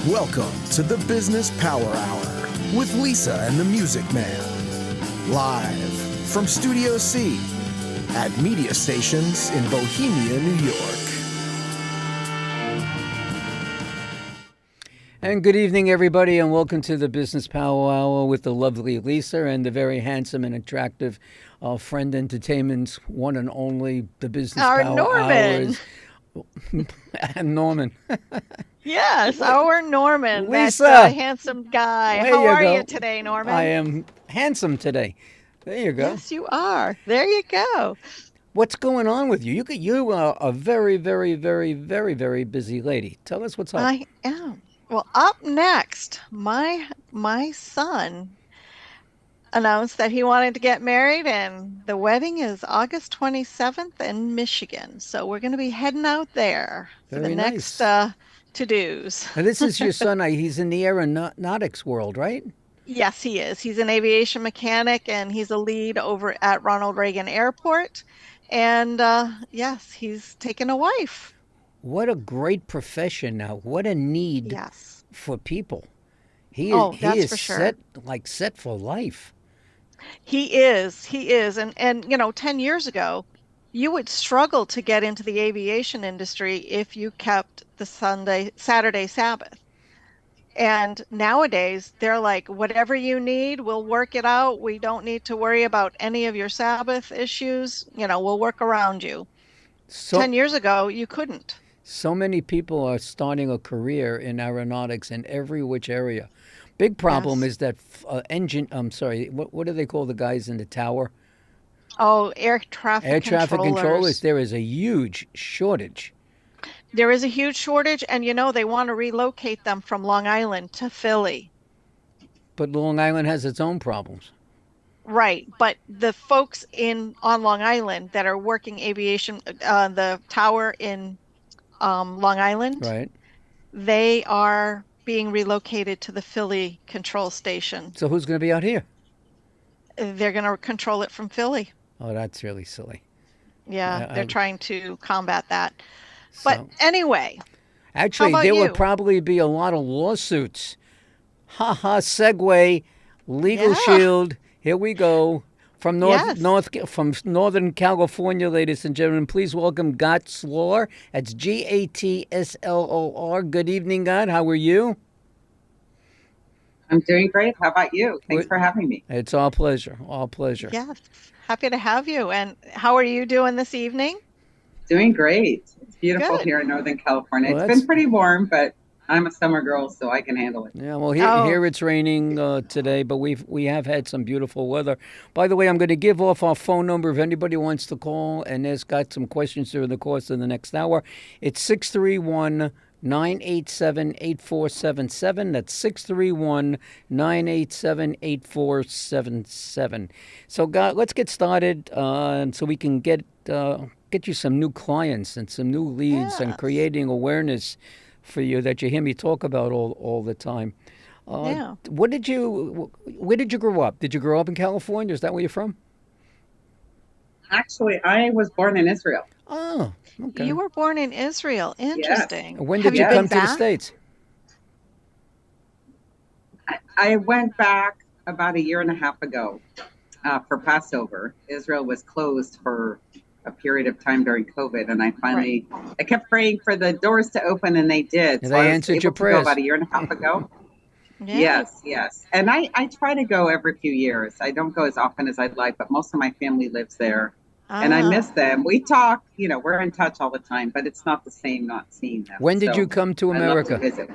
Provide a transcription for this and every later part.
Welcome to the Business Power Hour with Lisa and the Music Man. Live from Studio C at media stations in Bohemia, New York. And good evening, everybody, and welcome to the Business Power Hour with the lovely Lisa and the very handsome and attractive Friend Entertainment's one and only, the Business Our Power Norman. Hours. And Norman. Yes, our Norman, Lisa. that handsome guy. There How you are go. you today, Norman? I am handsome today. There you go. Yes, you are. There you go. What's going on with you? You are a very, very, very, very, very busy lady. Tell us what's up. I am. Well, up next, my son announced that he wanted to get married, and the wedding is August 27th in Michigan. So we're going to be heading out there for Very the nice. next to-dos. Now, this is your son. He's in the aeronautics world, right? Yes, he is. He's an aviation mechanic and he's a lead over at Ronald Reagan Airport. And yes, he's taken a wife. What a great profession now. What a need Yes. for people. He That's is for sure. set for life. He is. He is. And 10 years ago, you would struggle to get into the aviation industry if you kept the Saturday Sabbath. And nowadays, they're like, whatever you need, we'll work it out. We don't need to worry about any of your Sabbath issues. We'll work around you. 10 So years ago, you couldn't. so many people are starting a career in aeronautics in every which area. Big problem Yes. is that what do they call the guys in the tower? Oh, air traffic Air traffic controllers. controllers. There is a huge shortage. There is a huge shortage, and they want to relocate them from Long Island to Philly. But Long Island has its own problems. Right, but the folks on Long Island that are working aviation, the tower in Long Island, Right. they are being relocated to the Philly control station. So who's going to be out here? They're going to control it from Philly. Oh, that's really silly. Yeah, I- they're trying to combat that. But So, anyway, actually, about there you? would probably be a lot of lawsuits. Ha ha, segue, legal Yeah. shield. Here we go. From Yes. from Northern California, ladies and gentlemen, please welcome Gott Slor. That's Gatslor. Good evening, Gott. How are you? I'm doing great. How about you? Thanks Good. for having me. It's our pleasure. Our pleasure. Yes, happy to have you. And how are you doing this evening? Doing great. It's beautiful Good. here in Northern California. Well, It's that's- been pretty warm, but I'm a summer girl, so I can handle it. Yeah, well, Oh. here it's raining today, but we have had some beautiful weather. By the way, I'm going to give off our phone number if anybody wants to call and has got some questions during the course of the next hour. It's 631-987-8477. That's 631-987-8477. So, God, let's get started so we can get you some new clients and some new leads and Yes. creating awareness for you that you hear me talk about all the time. Yeah. Where did you grow up? Did you grow up in California? Is that where you're from? Actually, I was born in Israel. Oh, okay. You were born in Israel. Interesting. When Have did you been come to the back? States? I went back about a year and a half ago for Passover. Israel was closed for a period of time during COVID, and I kept praying for the doors to open, and they did. And So they I was answered able your to go prayers. about a year and a half ago. Yeah. Yes. And I try to go every few years. I don't go as often as I'd like, but most of my family lives there. And I Ah. miss them. We talk, we're in touch all the time, but it's not the same not seeing them. When did So you come to I love America? to visit.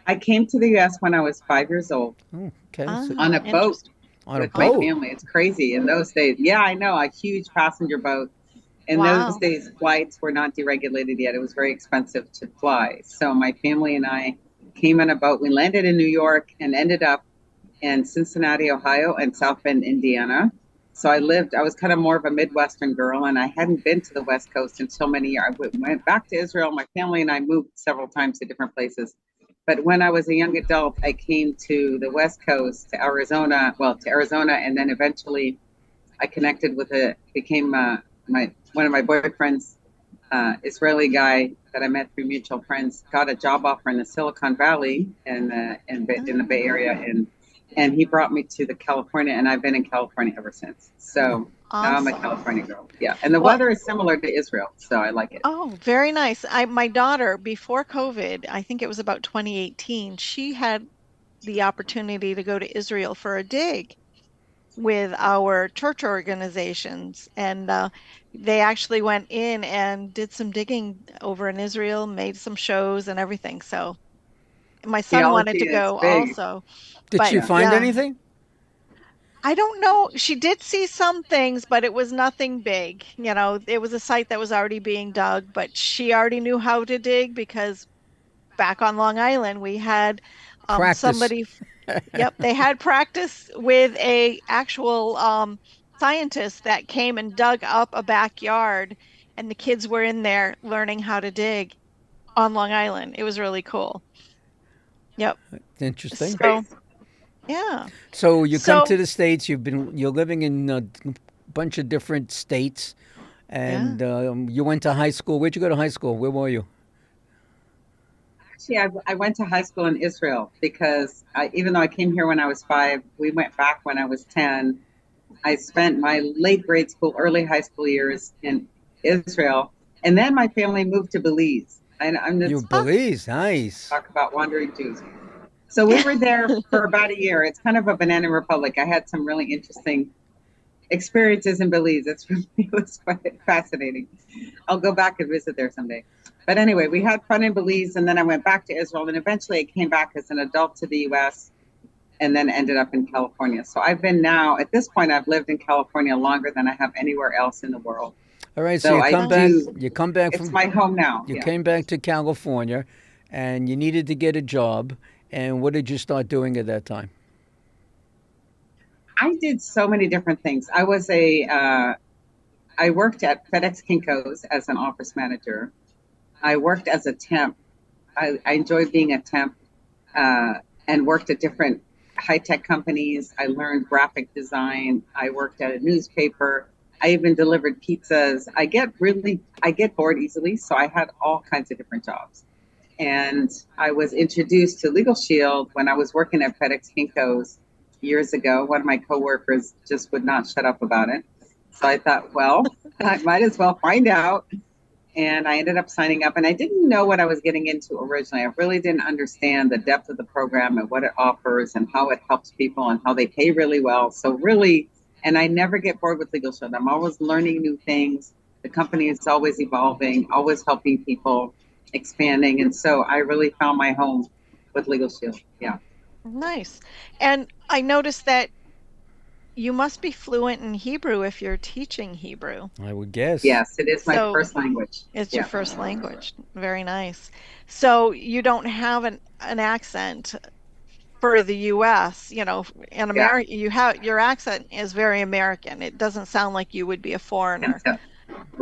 I came to the U.S. when I was 5 years old Oh, okay. Ah. So- on a boat Interesting. on a with my boat. family. It's crazy in those days. Yeah, I know, a huge passenger boat. In Wow. those days, flights were not deregulated yet. It was very expensive to fly. So my family and I came on a boat. We landed in New York and ended up in Cincinnati, Ohio, and South Bend, Indiana. So I was kind of more of a Midwestern girl, and I hadn't been to the West Coast until many years. I went back to Israel. My family and I moved several times to different places. But when I was a young adult, I came to the West Coast, to Arizona, and then eventually I connected with one of my boyfriends Israeli guy that I met through mutual friends got a job offer in the Silicon Valley in the Bay Area, and he brought me to the California, and I've been in California ever since. So now I'm a Awesome. California girl. Yeah, and the Well, weather is similar to Israel, so I like it. oh, very nice. My daughter, before COVID, I think it was about 2018, she had the opportunity to go to Israel for a dig with our church organizations. And they actually went in and did some digging over in Israel, made some shows and everything. So my son wanted Geology to is go big. also. Did But she Yeah. find yeah, anything? I don't know. She did see some things, but it was nothing big. You know, it was a site that was already being dug, but she already knew how to dig because back on Long Island, we had Practice. somebody. Yep, they had practice with a actual scientist that came and dug up a backyard, and the kids were in there learning how to dig on Long Island. It was really cool. Yep. Interesting. So, Great. yeah. So you come to So, the States. You're living in a bunch of different states, yeah. and you went to high school. Where'd you go to high school? Where were you? Actually, I went to high school in Israel because even though I came here when I was 5, we went back when I was 10. I spent my late grade school, early high school years in Israel, and then my family moved to Belize. I'm You just Huh? Belize, nice. talk about wandering Jews. So we were there for about a year. It's kind of a banana republic. I had some really interesting experiences in Belize. It was quite fascinating. I'll go back and visit there someday. But anyway, we had fun in Belize, and then I went back to Israel, and eventually I came back as an adult to the U.S. and then ended up in California. So I've been now at this point I've lived in California longer than I have anywhere else in the world. All right, so So you I come back. Nice. do. You come back It's from. my home now. You Yeah. came back to California, and you needed to get a job. And what did you start doing at that time? I did so many different things. I worked at FedEx Kinko's as an office manager. I worked as a temp. I enjoyed being a temp uh, and worked at different high tech companies. I learned graphic design. I worked at a newspaper. I even delivered pizzas. I get bored easily, so I had all kinds of different jobs. And I was introduced to Legal Shield when I was working at FedEx Kinko's years ago. One of my coworkers just would not shut up about it. So I thought, well, I might as well find out. And I ended up signing up, and I didn't know what I was getting into originally. I really didn't understand the depth of the program and what it offers and how it helps people and how they pay really well. So really, and I never get bored with Legal Shield. I'm always learning new things. The company is always evolving, always helping people, expanding. And so I really found my home with Legal Shield. Yeah. Nice. And I noticed that you must be fluent in Hebrew if you're teaching Hebrew. I would guess. Yes, it is my So first language. it's your Yeah. first language. Very nice. So you don't have an accent for the US, you know, in Yeah. America, you have your accent is very American. It doesn't sound like you would be a And foreigner. so,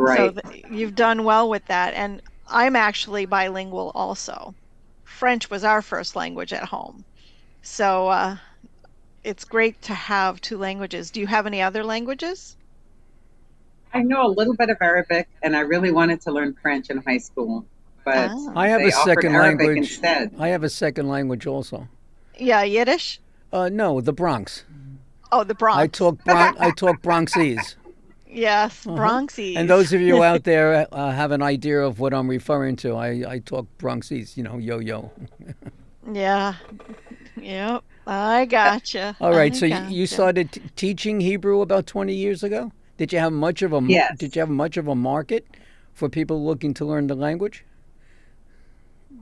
So right. you've done well with that. And I'm actually bilingual also. French was our first language at home. So it's great to have two languages. Do you have any other languages? I know a little bit of Arabic, and I really wanted to learn French in high school, but Ah, I have they a offered second Arabic language. instead. I have a second language also. yeah, Yiddish. No, the Bronx. Oh, the I Bronx. talk I talk Bronxese. Yes, Uh-huh. Bronxies. And those of you out there have an idea of what I'm referring to. I talk Bronxese. You know, yo. Yeah. Yep. I gotcha. All right. I So you gotcha. started teaching Hebrew about 20 years ago. Did you have much of a Yes. market for people looking to learn the language?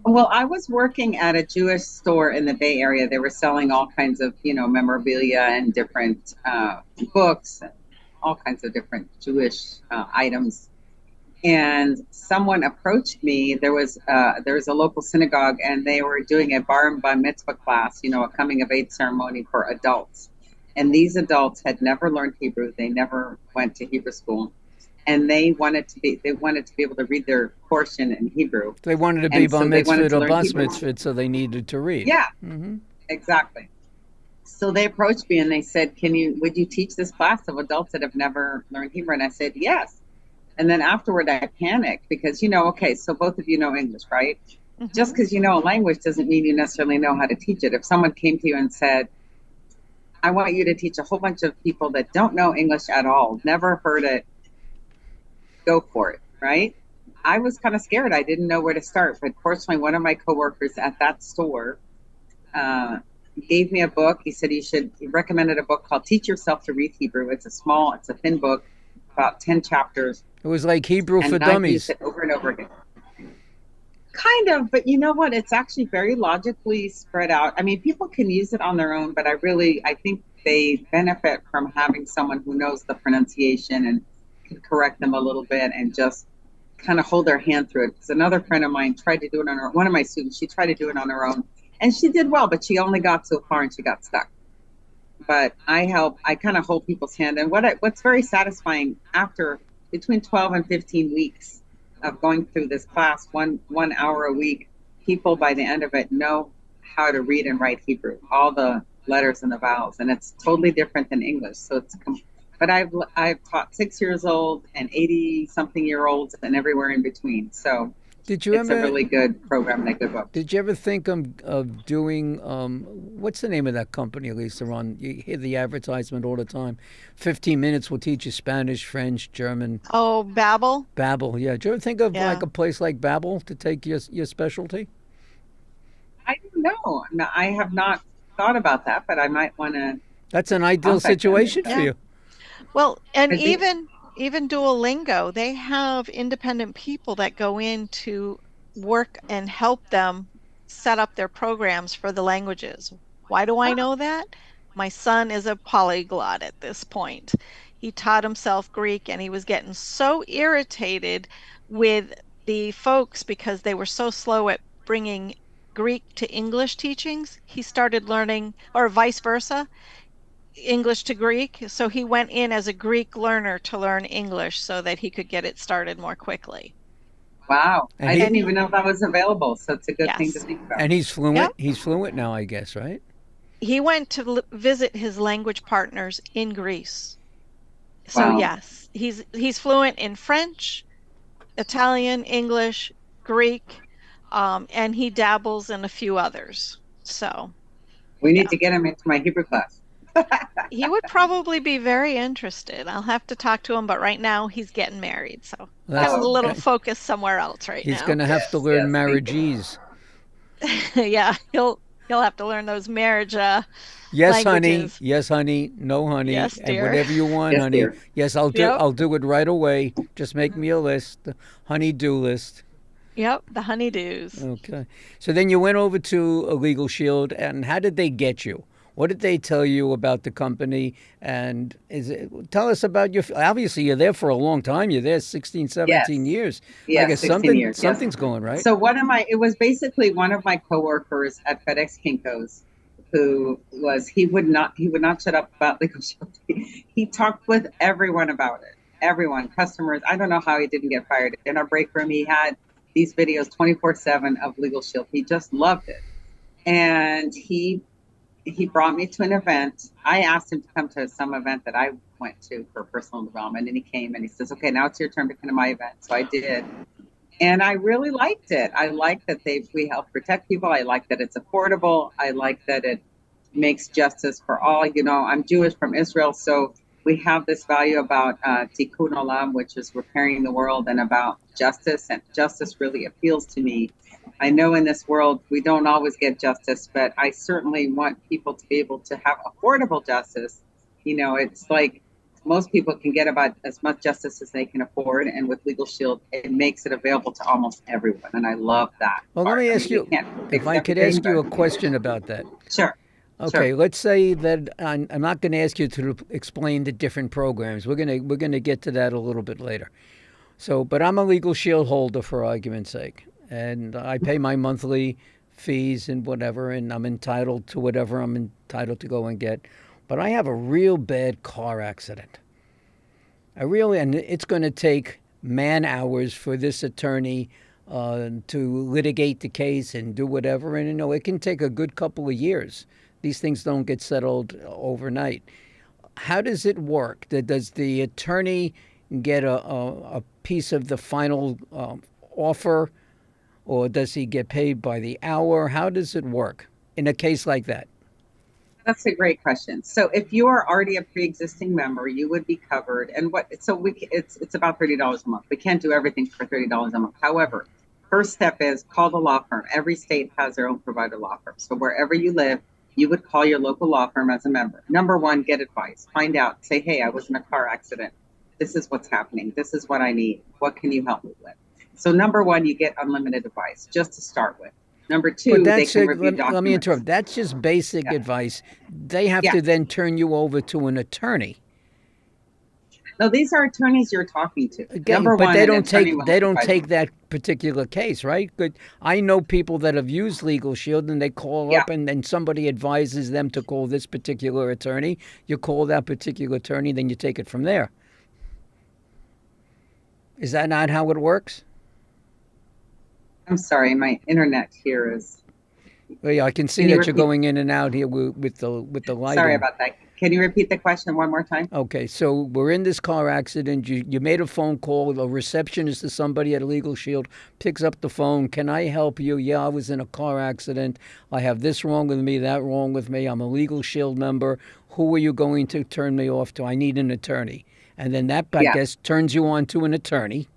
Well, I was working at a Jewish store in the Bay Area. They were selling all kinds of, memorabilia and different books, and all kinds of different Jewish items. And someone approached me. There was a local synagogue, and they were doing a bar and bar mitzvah class, a coming of age ceremony for adults. And these adults had never learned Hebrew. They never went to Hebrew school, and they wanted to be able to read their portion in Hebrew. They wanted to be And bar so they wanted mitzvah to or learn bas Hebrew. mitzvah, so they needed to read. Yeah, Hmm. exactly. So they approached me and they said, would you teach this class of adults that have never learned Hebrew? And I said, yes. And then afterward, I panicked because, okay, so both of you know English, right? Just because you know a language doesn't mean you necessarily know how to teach it. If someone came to you and said, I want you to teach a whole bunch of people that don't know English at all, never heard it, go for it, right? I was kind of scared. I didn't know where to start. But fortunately, one of my coworkers at that store gave me a book. He said he recommended a book called Teach Yourself to Read Hebrew. It's a thin book, about 10 chapters. It was like Hebrew for and Dummies. I used it over and over again. Kind of, but you know what? It's actually very logically spread out. I mean, people can use it on their own, but I think they benefit from having someone who knows the pronunciation and can correct them a little bit and just kind of hold their hand through it. Because another friend of mine tried to do it on her, one of my students, she tried to do it on her own and she did well, but she only got so far and she got stuck. But I kind of hold people's hand. And what's very satisfying after between 12 and 15 weeks of going through this class, one hour a week, people by the end of it know how to read and write Hebrew, all the letters and the vowels, and it's totally different than English. So but I've taught 6-year-olds and 80-something-year-olds and everywhere in between. So it's a really good program and a good book. Did you ever think of doing, what's the name of that company, Lisa? You hear the advertisement all the time. 15 minutes will teach you Spanish, French, German. Oh, Babbel? Babbel, yeah. Did you ever think of like a place like Babbel to take your specialty? I don't know. No, I have not thought about that, but I might want to. That's an ideal situation for you. Well, and even Duolingo, they have independent people that go in to work and help them set up their programs for the languages. Why do I know that? My son is a polyglot at this point. He taught himself Greek and he was getting so irritated with the folks because they were so slow at bringing Greek to English teachings. He started learning, or vice versa, English to Greek. So he went in as a Greek learner to learn English so that he could get it started more quickly. Wow. I didn't even know that was available. So it's a good thing to think about. And he's fluent. Yep. He's fluent now, I guess, right? He went to visit his language partners in Greece. So yes, he's fluent in French, Italian, English, Greek, and he dabbles in a few others. So we need to get him into my Hebrew class. He would probably be very interested. I'll have to talk to him, but right now he's getting married, so that's a little focus somewhere else right now. He's going to have to learn marriageese. Yeah, he'll have to learn those marriage yes, languages. Honey. Yes, honey. No, honey. Yes, dear. And whatever you want, yes, honey. Dear. Yes, I'll do. Yep. I'll do it right away. Just make me a list, honey-do list. Yep, the honeydews. Okay. So then you went over to Legal Shield, and how did they get you? What did they tell you about the company? And tell us about obviously you're there for a long time. You're there 16, 17 years. Yeah, I guess 16 years. Something's going right. So it was basically one of my coworkers at FedEx Kinko's he would not shut up about Legal Shield. He talked with everyone about it. Everyone, customers. I don't know how he didn't get fired. In our break room, he had these videos 24/7 of Legal Shield. He just loved it. And he brought me to an event. I asked him to come to some event that I went to for personal development, and he came and he says, okay, now it's your turn to come to my event. So I did. And I really liked it. I like that we help protect people. I like that it's affordable. I like that it makes justice for all. I'm Jewish from Israel, so we have this value about tikkun olam, which is repairing the world, and about justice. And justice really appeals to me. I know in this world we don't always get justice, but I certainly want people to be able to have affordable justice. It's like most people can get about as much justice as they can afford, and with Legal Shield, it makes it available to almost everyone, and I love that. Well, let me ask you, if I could ask you a question about that. Sure. Okay, let's say that I'm not going to ask you to explain the different programs. We're going to get to that a little bit later. So, but I'm a Legal Shield holder for argument's sake, and I pay my monthly fees and whatever, and I'm entitled to whatever I'm entitled to go and get. But I have a real bad car accident. And it's going to take man hours for this attorney to litigate the case and do whatever, and it can take a good couple of years. These things don't get settled overnight. How does it work? Does the attorney get a piece of the final offer, or does he get paid by the hour? How does it work in a case like that? That's a great question. So if you are already a pre-existing member, you would be covered. And it's about $30 a month. We can't do everything for $30 a month. However, first step is call the law firm. Every state has their own provider law firm. So wherever you live, you would call your local law firm as a member. Number one, get advice. Find out. Say, hey, I was in a car accident. This is what's happening. This is what I need. What can you help me with? So number one, you get unlimited advice just to start with. Number two, But they that's can review documents. let me interrupt. That's just basic advice. They have Yeah. to then turn you over to an attorney. No, these are attorneys you're talking to. Again, Number but one, they an don't attorney take will they don't advise take you. that particular case, right? Good. I know people that have used Legal Shield and they call Yeah. up and then somebody advises them to call this particular attorney. You call that particular attorney, then you take it from there. Is that not how it works? I'm sorry, my internet here is. Well, yeah, I can see Can you that you're repeat? going in and out here with the lighting. Sorry about that. Can you repeat the question one more time? Okay, so we're in this car accident. You made a phone call. A receptionist to somebody at Legal Shield picks up the phone. Can I help you? Yeah, I was in a car accident. I have this wrong with me, that wrong with me. I'm a Legal Shield member. Who are you going to turn me off to? I need an attorney. And then that, I Yeah. guess, turns you on to an attorney.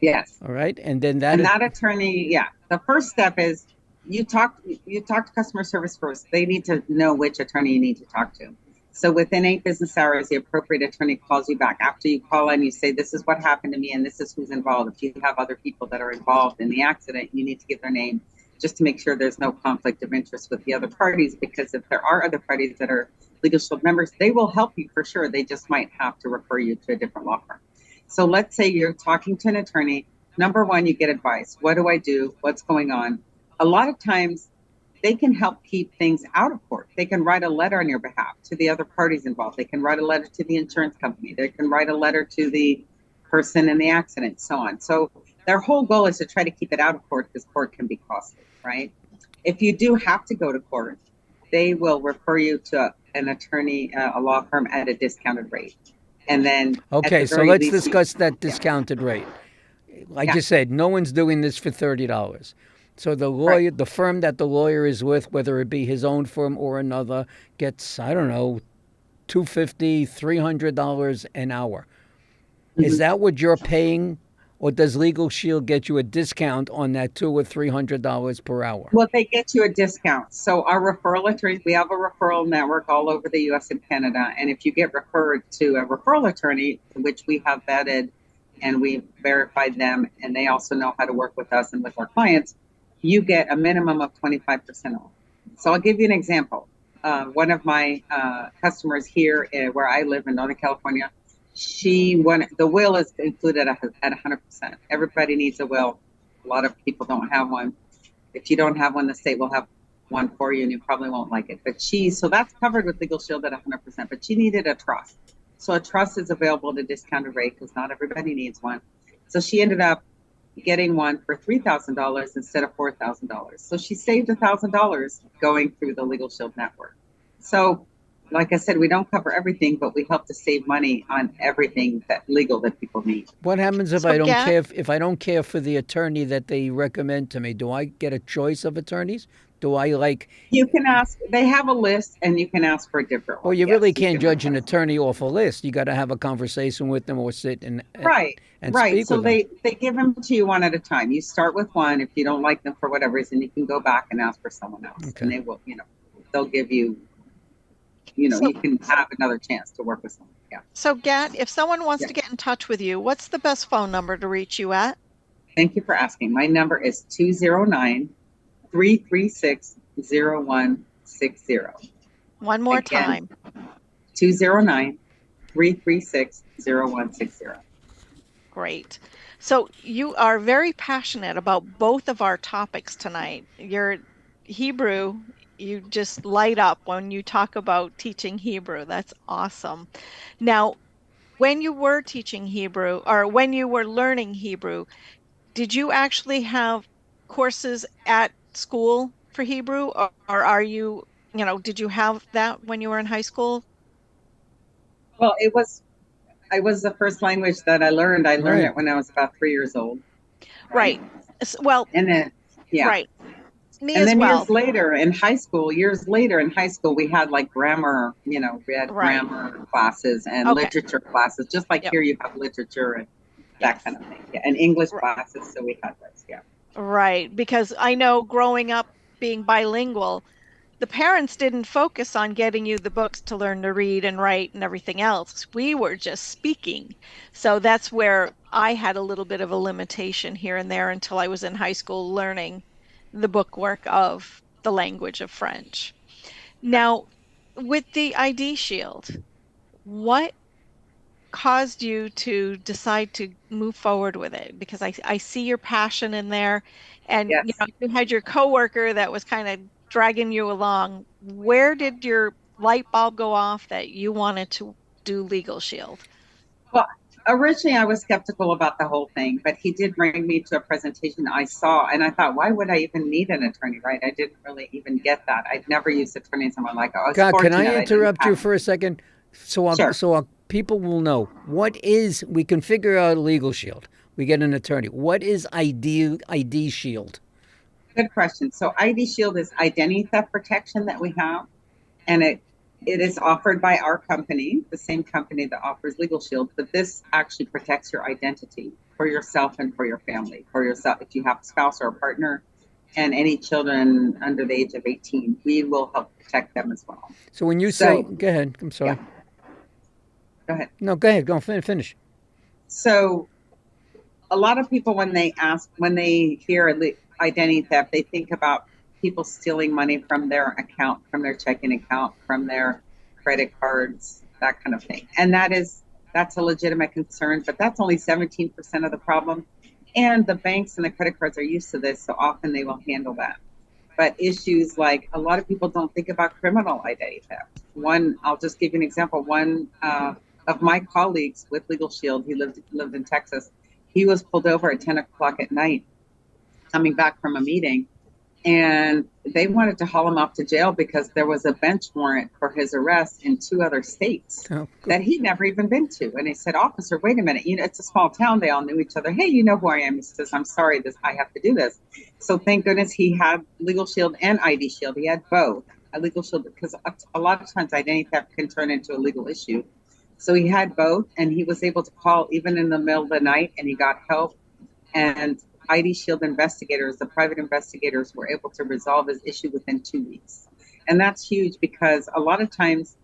Yes. All right, and then And that attorney, yeah. The first step is you talk to customer service first. They need to know which attorney you need to talk to. So within 8 business hours, the appropriate attorney calls you back. After you call in, you say, this is what happened to me and this is who's involved. If you have other people that are involved in the accident, you need to give their name just to make sure there's no conflict of interest with the other parties, because if there are other parties that are Legal Shield members, they will help you for sure. They just might have to refer you to a different law firm. So let's say you're talking to an attorney. Number one, you get advice. What do I do? What's going on? A lot of times they can help keep things out of court. They can write a letter on your behalf to the other parties involved. They can write a letter to the insurance company. They can write a letter to the person in the accident, so on. So their whole goal is to try to keep it out of court, because court can be costly, right? If you do have to go to court, they will refer you to an attorney, a law firm at a discounted rate. And then Okay, so let's discuss that discounted rate. Like Yeah. you said, no one's doing this for $30. So the lawyer, the firm that the lawyer is with, whether it be his own firm or another, gets, I don't know, $250, $300 an hour. Is that what you're paying, or does Legal Shield get you a discount on that $200 or $300 per hour? Well, they get you a discount. So our referral attorneys, we have a referral network all over the U.S. and Canada. And if you get referred to a referral attorney, which we have vetted and we verified them, and they also know how to work with us and with our clients, you get a minimum of 25% off. So I'll give you an example. One of my customers here where I live in Northern California, the will is included at 100%. Everybody needs a will. A lot of people don't have one. If you don't have one, the state will have one for you, and you probably won't like it. But so that's covered with Legal Shield at 100%. But she needed a trust. So a trust is available at a discounted rate because not everybody needs one. So she ended up getting one for $3,000 instead of $4,000. So she saved $1,000 going through the Legal Shield network. So, like I said, we don't cover everything, but we help to save money on everything that people need. What happens if So I don't Gat- care? If I don't care for the attorney that they recommend to me, do I get a choice of attorneys? Do I You can ask. They have a list, and you can ask for a different one. Well, you Yes, really you can't can judge an request. attorney off a list. You got to have a conversation with them or sit and Right. and Right. speak So with them. they give them to you one at a time. You start with one. If you don't like them for whatever reason, you can go back and ask for someone else, Okay. and they will. They'll give you. So- You can have another chance to work with someone. Yeah. So, Gat, if someone wants Yeah. to get in touch with you, what's the best phone number to reach you at? Thank you for asking. My number is 209-336-0160. One more Again. time. 209-336-0160. Great. So, you are very passionate about both of our topics tonight. Your Hebrew, you just light up when you talk about teaching Hebrew. That's awesome. Now, when you were teaching Hebrew, or when you were learning Hebrew, did you actually have courses at school for Hebrew, or are you, did you have that when you were in high school? Well, I was the first language that I learned. I learned Right. it when I was about 3 years old. Right. Well, And then, yeah. right. Me And as then well. years later in high school, we had like grammar, we had Right. grammar classes and Okay. literature classes, just like Yep. here you have literature and that Yes. kind of thing. Yeah. And English Right. classes. So we had those. Yeah. Right. Because I know growing up being bilingual, the parents didn't focus on getting you the books to learn to read and write and everything else. We were just speaking. So that's where I had a little bit of a limitation here and there until I was in high school learning the bookwork of the language of French. Now, with the ID Shield, what caused you to decide to move forward with it? Because I see your passion in there, and Yes. you had your coworker that was kind of dragging you along. Where did your light bulb go off that you wanted to do Legal Shield? Well, originally I was skeptical about the whole thing, but he did bring me to a presentation I saw, and I thought, why would I even need an attorney, right? I didn't really even get that. I'd never used attorneys in my life. I was God, can fortunate I didn't interrupt you have- for a second? So Sure. people will know we can figure out a legal shield. We get an attorney. What is ID Shield? Good question. So ID Shield is identity theft protection that we have, and it is offered by our company, the same company that offers Legal Shield, but this actually protects your identity for yourself and for your family. For yourself, if you have a spouse or a partner, and any children under the age of 18, we will help protect them as well. So when you So- say, go ahead. I'm sorry. Yeah. Go ahead. No, go ahead. Go finish. So a lot of people, when they hear identity theft, they think about people stealing money from their account, from their checking account, from their credit cards, that kind of thing. And that's a legitimate concern, but that's only 17% of the problem. And the banks and the credit cards are used to this, so often they will handle that. But issues like, a lot of people don't think about criminal identity theft. I'll just give you an example. One of my colleagues with Legal Shield, he lived in Texas. He was pulled over at 10 o'clock at night, coming back from a meeting, and they wanted to haul him off to jail because there was a bench warrant for his arrest in 2 other states Oh, that he'd never even been to. And he said, "Officer, wait a minute. It's a small town. They all knew each other. Hey, you know who I am?" He says, "I'm sorry, I have to do this." So thank goodness he had Legal Shield and ID Shield. He had both. A Legal Shield, because a lot of times identity theft can turn into a legal issue. So he had both, and he was able to call even in the middle of the night, and he got help. And ID Shield investigators, the private investigators, were able to resolve his issue within 2 weeks. And that's huge because a lot of times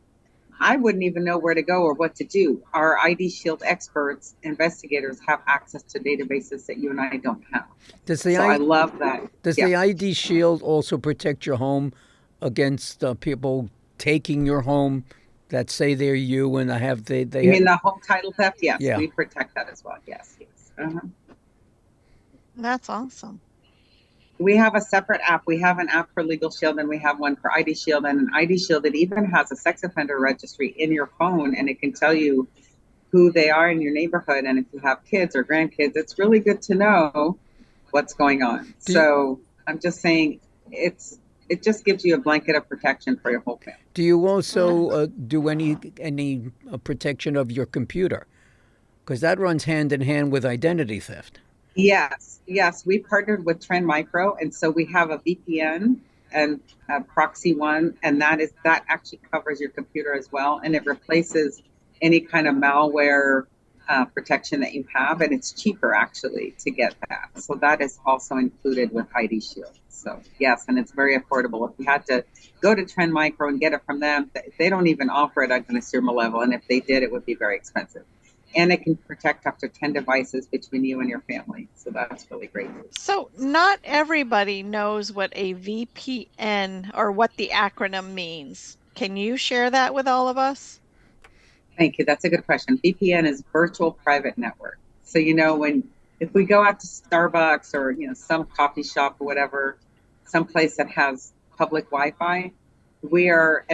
I wouldn't even know where to go or what to do. Our ID Shield experts, investigators, have access to databases that you and I don't have. Does I love that. Does the ID Shield also protect your home against people taking your home that say they're you and You mean the home title theft? Yes, Yeah. we protect that as well. Yes. Uh-huh. That's awesome. We have a separate app. We have an app for Legal Shield and we have one for ID Shield. And an ID Shield, it even has a sex offender registry in your phone, and it can tell you who they are in your neighborhood. And if you have kids or grandkids, it's really good to know what's going on. So I'm just saying it just gives you a blanket of protection for your whole family. Do you also do any protection of your computer? Because that runs hand in hand with identity theft. Yes. We partnered with Trend Micro, and so we have a VPN and a Proxy One, and that actually covers your computer as well, and it replaces any kind of malware protection that you have, and it's cheaper actually to get that. So that is also included with ID Shield. So yes, and it's very affordable. If you had to go to Trend Micro and get it from them, they don't even offer it at a consumer level, and if they did, it would be very expensive. And it can protect up to 10 devices between you and your family. So that's really great. So not everybody knows what a VPN or what the acronym means. Can you share that with all of us? Thank you. That's a good question. VPN is Virtual Private Network. So, if we go out to Starbucks or, some coffee shop or whatever, someplace that has public Wi-Fi, we're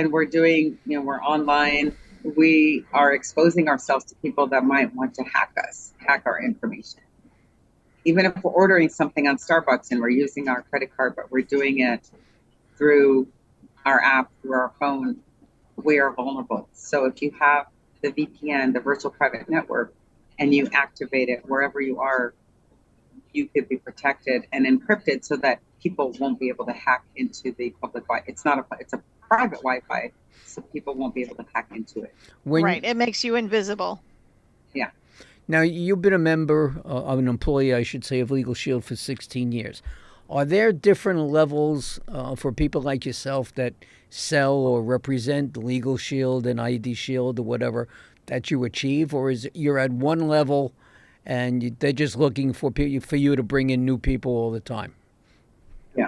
online. We are exposing ourselves to people that might want to hack our information. Even if we're ordering something on Starbucks and we're using our credit card, but we're doing it through our app, through our phone, we are vulnerable. So if you have the VPN, the virtual private network, and you activate it wherever you are, you could be protected and encrypted so that people won't be able to hack into the public Wi-Fi. It's a private Wi-Fi, so people won't be able to hack into it. Right. It makes you invisible. Yeah. Now, you've been a member, of an employee, I should say, of Legal Shield for 16 years. Are there different levels for people like yourself that sell or represent Legal Shield and ID Shield or whatever that you achieve? Or is it you're at one level and they're just looking for you to bring in new people all the time? Yeah.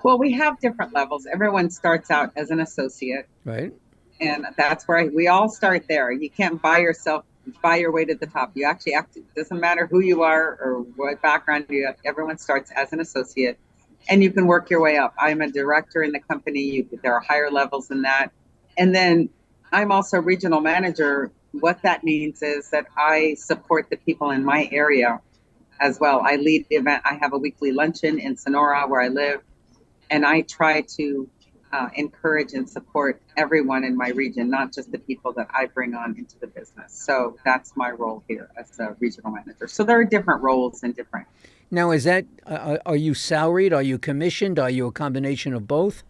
Well, we have different levels. Everyone starts out as an associate. Right. And that's where we all start there. You can't buy your way to the top. You actually have to, it doesn't matter who you are or what background you have. Everyone starts as an associate and you can work your way up. I'm a director in the company. There are higher levels than that. And then I'm also regional manager. What that means is that I support the people in my area as well. I lead the event. I have a weekly luncheon in Sonora where I live, and I try to encourage and support everyone in my region, not just the people that I bring on into the business. So that's my role here as a regional manager. So there are different roles and different. Now, is that, are you salaried? Are you commissioned? Are you a combination of both?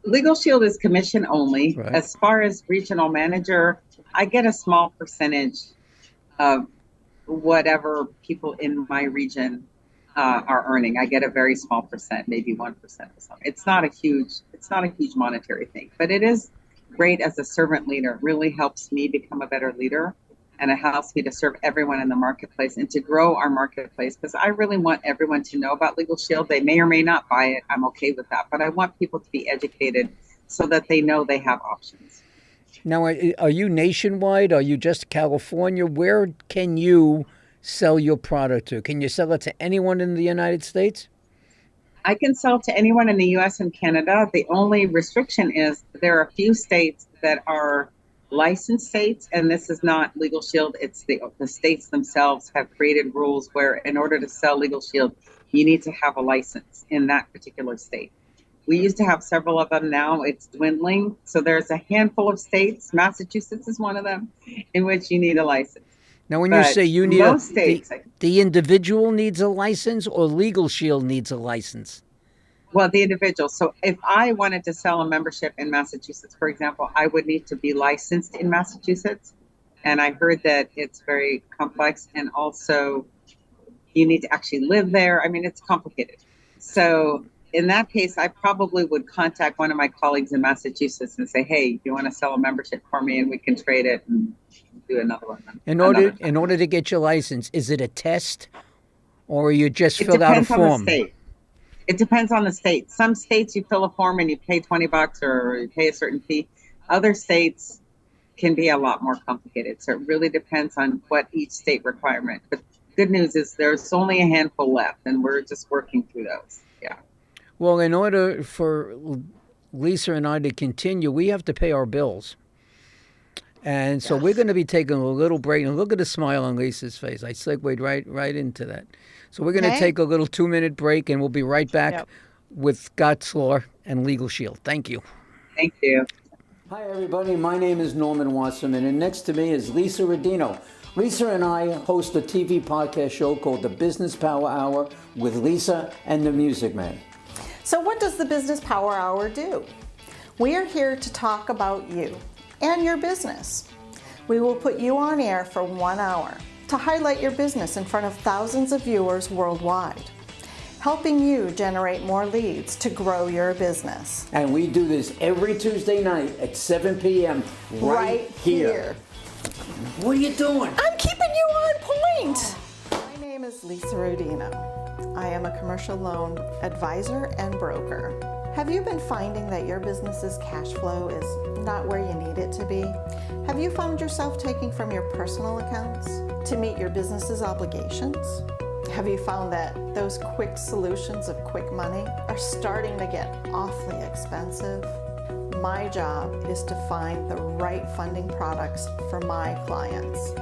Legal Shield is commission only. Right. As far as regional manager, I get a small percentage of whatever people in my region are earning. I get a very small percent, maybe 1% or something. It's not a huge monetary thing, but it is great as a servant leader. It really helps me become a better leader, and it helps me to serve everyone in the marketplace and to grow our marketplace, because I really want everyone to know about Legal Shield. They may or may not buy it. I'm okay with that, but I want people to be educated so that they know they have options. Now, are you nationwide? Are you just California? Where can you sell your product to? Can you sell it to anyone in the United States? I can sell to anyone in the U.S. and Canada. The only restriction is there are a few states that are licensed states, and this is not Legal Shield. It's the states themselves have created rules where in order to sell Legal Shield, you need to have a license in that particular state. We used to have several of them. Now it's dwindling. So there's a handful of states, Massachusetts is one of them, in which you need a license. Now, when you say you need most states, the individual needs a license or Legal Shield needs a license? Well, the individual. So if I wanted to sell a membership in Massachusetts, for example, I would need to be licensed in Massachusetts. And I heard that it's very complex, and also you need to actually live there. I mean, it's complicated. So in that case, I probably would contact one of my colleagues in Massachusetts and say, hey, you want to sell a membership for me and we can trade it and do another one. In order to get your license, is it a test or you just fill out a form? It depends on the state. It depends on the state. Some states you fill a form and you pay $20 or you pay a certain fee. Other states can be a lot more complicated. So it really depends on what each state requirement. But good news is there's only a handful left and we're just working through those. Yeah. Well, in order for Lisa and I to continue, we have to pay our bills. And so we're going to be taking a little break. And look at the smile on Lisa's face. I segued right into that. So we're going to take a little 2-minute break, and we'll be right back with Gottsler and Legal Shield. Thank you. Thank you. Hi, everybody. My name is Norman Wasserman, and next to me is Lisa Rodino. Lisa and I host a TV podcast show called The Business Power Hour with Lisa and the Music Man. So what does the Business Power Hour do? We are here to talk about you and your business. We will put you on air for 1 hour to highlight your business in front of thousands of viewers worldwide, helping you generate more leads to grow your business. And we do this every Tuesday night at 7 p.m. right here. What are you doing? I'm keeping you on point. My name is Lisa Rodino. I am a commercial loan advisor and broker. Have you been finding that your business's cash flow is not where you need it to be? Have you found yourself taking from your personal accounts to meet your business's obligations? Have you found that those quick solutions of quick money are starting to get awfully expensive? My job is to find the right funding products for my clients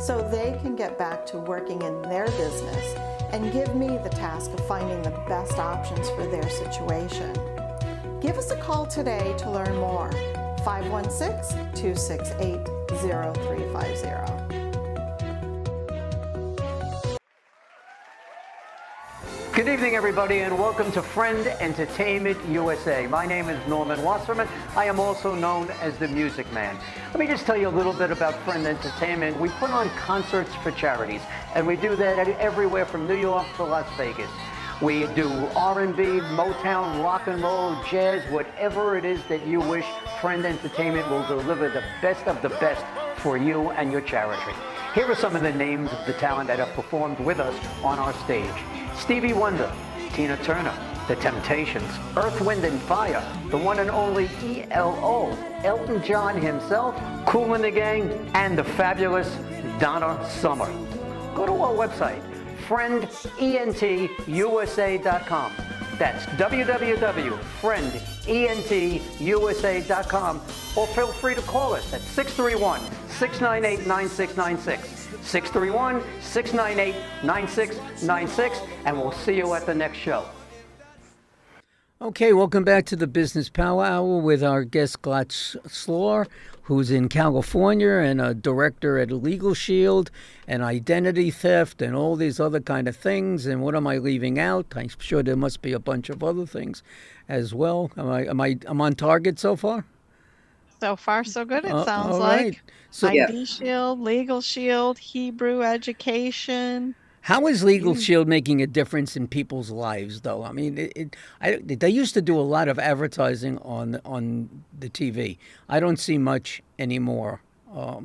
so they can get back to working in their business and give me the task of finding the best options for their situation. Give us a call today to learn more. 516-268-0350. Good evening, everybody, and welcome to Friend Entertainment USA. My name is Norman Wasserman. I am also known as the Music Man. Let me just tell you a little bit about Friend Entertainment. We put on concerts for charities, and we do that everywhere from New York to Las Vegas. We do R&B, Motown, rock and roll, jazz, whatever it is that you wish. Friend Entertainment will deliver the best of the best for you and your charity. Here are some of the names of the talent that have performed with us on our stage. Stevie Wonder, Tina Turner, The Temptations, Earth, Wind and Fire, the one and only ELO, Elton John himself, Kool and the Gang, and the fabulous Donna Summer. Go to our website, friendentusa.com. That's www.friendentusa.com, or feel free to call us at 631-698-9696. 631-698-9696, and we'll see you at the next show. Okay, welcome back to the Business Power Hour with our guest Glatz Slor, who's in California and a director at Legal Shield and identity theft and all these other kind of things. And what am I leaving out? I'm sure there must be a bunch of other things as well. I'm on target so far? So far, so good, it sounds all like. right. So, ID Shield, Legal Shield, Hebrew Education. how is Legal Shield making a difference in people's lives, though? I mean, they used to do a lot of advertising on the TV. I don't see much anymore. Are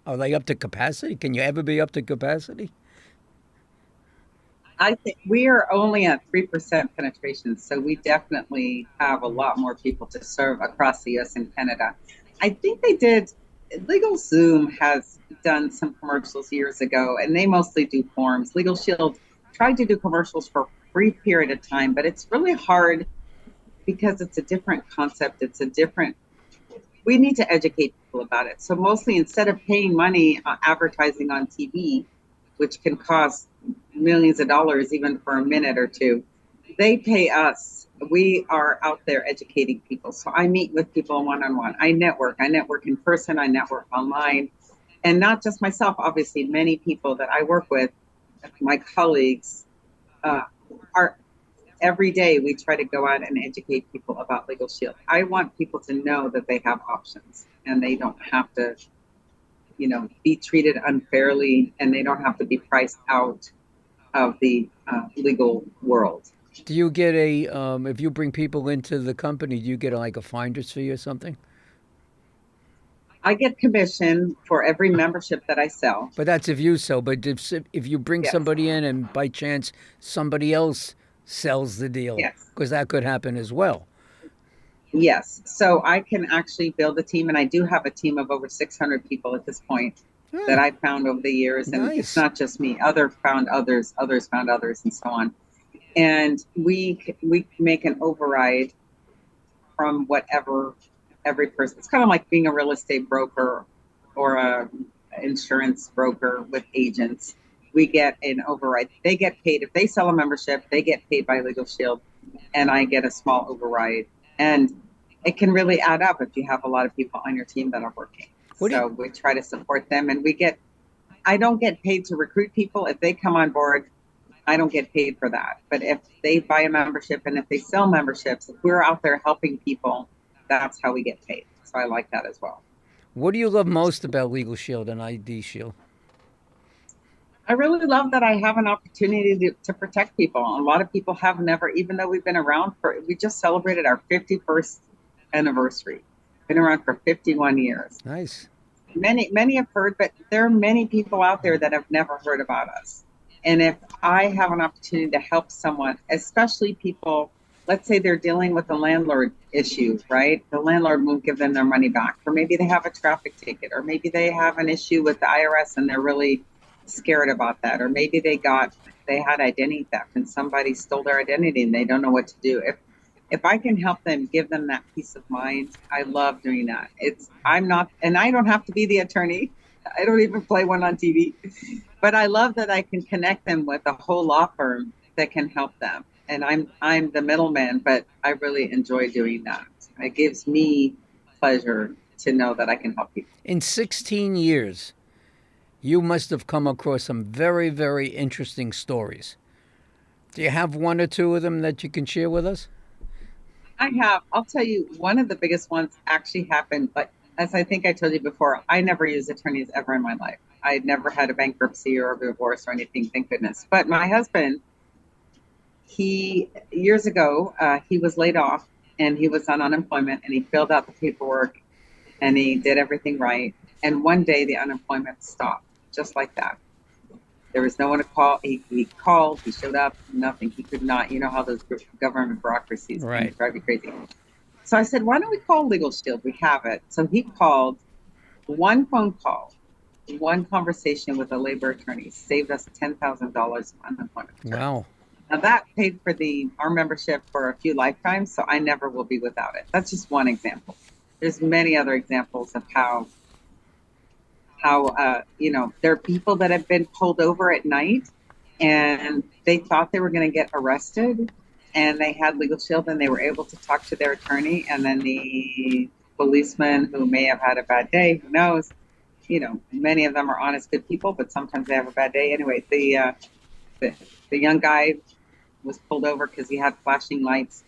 they up to capacity? Can you ever be up to capacity? I think we are only at 3% penetration, so we definitely have a lot more people to serve across the U.S. and Canada. I think LegalZoom has done some commercials years ago, and they mostly do forms. Legal Shield tried to do commercials for a brief period of time, but it's really hard because it's a different concept. We need to educate people about it. So mostly, instead of paying money advertising on TV, which can cost millions of dollars even for a minute or two, they pay us. We are out there educating people. So I meet with people one-on-one. I network in person, I network online. And not just myself, obviously, many people that I work with, my colleagues, every day we try to go out and educate people about Legal Shield. I want people to know that they have options and they don't have to, be treated unfairly, and they don't have to be priced out of the legal world. Do you get if you bring people into the company, do you get like a finder's fee or something? I get commission for every membership that I sell. But that's if you sell. But if you bring somebody in and by chance somebody else sells the deal, because that could happen as well. Yes. So I can actually build a team, and I do have a team of over 600 people at this point that I found over the years. And it's not just me. Others found others, and so on. And we make an override from whatever every person. It's kind of like being a real estate broker or a insurance broker with agents. We get an override. They get paid. If they sell a membership, they get paid by Legal Shield, and I get a small override. And it can really add up if you have a lot of people on your team that are working. So we try to support them, and I don't get paid to recruit people. If they come on board, I don't get paid for that. But if they buy a membership and if they sell memberships, if we're out there helping people, that's how we get paid. So I like that as well. What do you love most about Legal Shield and ID Shield? I really love that I have an opportunity to protect people. A lot of people have never, even though we've been around we just celebrated our 51st anniversary. Been around for 51 years. Nice. Many have heard, but there are many people out there that have never heard about us. And if I have an opportunity to help someone, especially people, let's say they're dealing with a landlord issue, right? The landlord won't give them their money back, or maybe they have a traffic ticket, or maybe they have an issue with the IRS and they're really scared about that, or maybe they had identity theft and somebody stole their identity and they don't know what to do. If I can help them, give them that peace of mind, I love doing that. I don't have to be the attorney. I don't even play one on TV, but I love that I can connect them with a whole law firm that can help them. And I'm the middleman, but I really enjoy doing that. It gives me pleasure to know that I can help people. In 16 years, you must have come across some very, very interesting stories. Do you have one or two of them that you can share with us? I have. I'll tell you, one of the biggest ones actually happened, but as I think I told you before, I never used attorneys ever in my life. I had never had a bankruptcy or a divorce or anything, thank goodness. But my husband, years ago, he was laid off and he was on unemployment and he filled out the paperwork and he did everything right. And one day the unemployment stopped, just like that. There was no one to call. He called, he showed up, nothing. He could not, you know how those government bureaucracies can drive you crazy. So I said, why don't we call Legal Shield? We have it. So he called. One phone call, one conversation with a labor attorney saved us $10,000 of unemployment. Wow. Now that paid for our membership for a few lifetimes, so I never will be without it. That's just one example. There's many other examples of how there are people that have been pulled over at night and they thought they were going to get arrested and they had Legal Shield and they were able to talk to their attorney, and then the policeman who may have had a bad day, who knows, many of them are honest, good people, but sometimes they have a bad day. Anyway, the young guy was pulled over because he had flashing lights,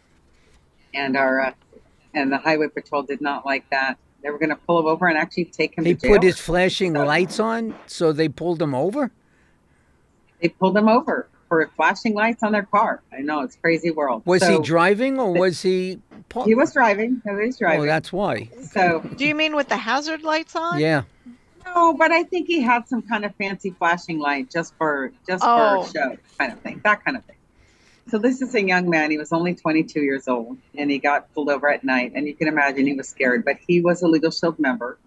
and the highway patrol did not like that. They were going to pull him over and actually take him to jail. He put his flashing lights on, so they pulled him over? They pulled him over for flashing lights on their car. I know, it's a crazy world. Was he driving or was he... He was driving. He was driving. Oh, that's why. So, do you mean with the hazard lights on? Yeah. No, but I think he had some kind of fancy flashing light just for show kind of thing, that kind of thing. So this is a young man. He was only 22 years old, and he got pulled over at night. And you can imagine he was scared, but he was a Legal Shield member,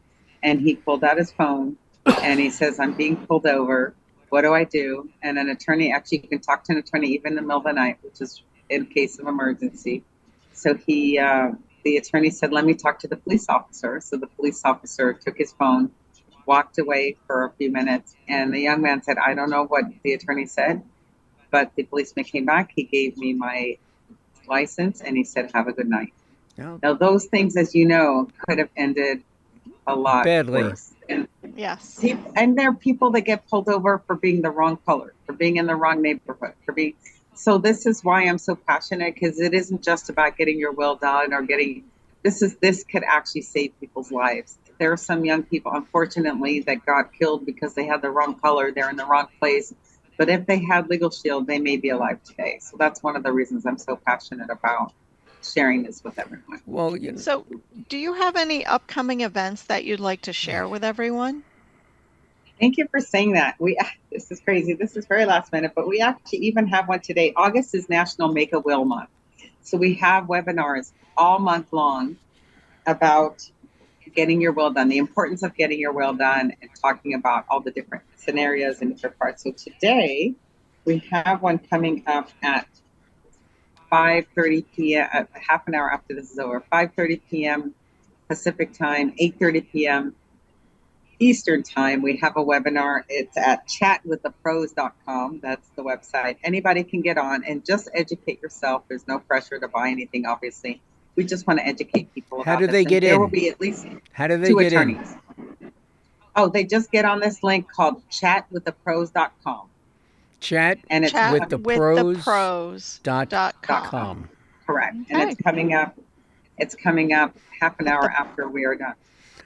and he pulled out his phone, and he says, "I'm being pulled over. What do I do?" And an attorney, actually, you can talk to an attorney even in the middle of the night, which is in case of emergency. So the attorney said, "Let me talk to the police officer." So the police officer took his phone, walked away for a few minutes, and the young man said, "I don't know what the attorney said." But the policeman came back, he gave me my license, and he said, "Have a good night." Oh. Now, those things, as you know, could have ended a lot badly. Worse. And, yes. And there are people that get pulled over for being the wrong color, for being in the wrong neighborhood, So this is why I'm so passionate, because it isn't just about getting your will done or this could actually save people's lives. There are some young people, unfortunately, that got killed because they had the wrong color, they're in the wrong place. But if they had Legal Shield, they may be alive today. So that's one of the reasons I'm so passionate about sharing this with everyone. Well, So do you have any upcoming events that you'd like to share with everyone? Thank you for saying that. This is crazy. This is very last minute, but we actually even have one today. August is National Make a Will Month. So we have webinars all month long about getting your will done, the importance of getting your will done, and talking about all the different scenarios and different parts. So today we have one coming up at 5:30 p.m., half an hour after this is over, 5:30 p.m. Pacific time, 8:30 p.m. Eastern time. We have a webinar. It's at chatwiththepros.com. That's the website. Anybody can get on and just educate yourself. There's no pressure to buy anything, obviously. We just want to educate people. How do they get in? There will be at least How do they two get attorneys. Oh, they just get on this link called chatwiththepros.com. Chat and it's Chat with the pros.com. Correct. Okay. And it's coming up. It's coming up half an hour after we are done.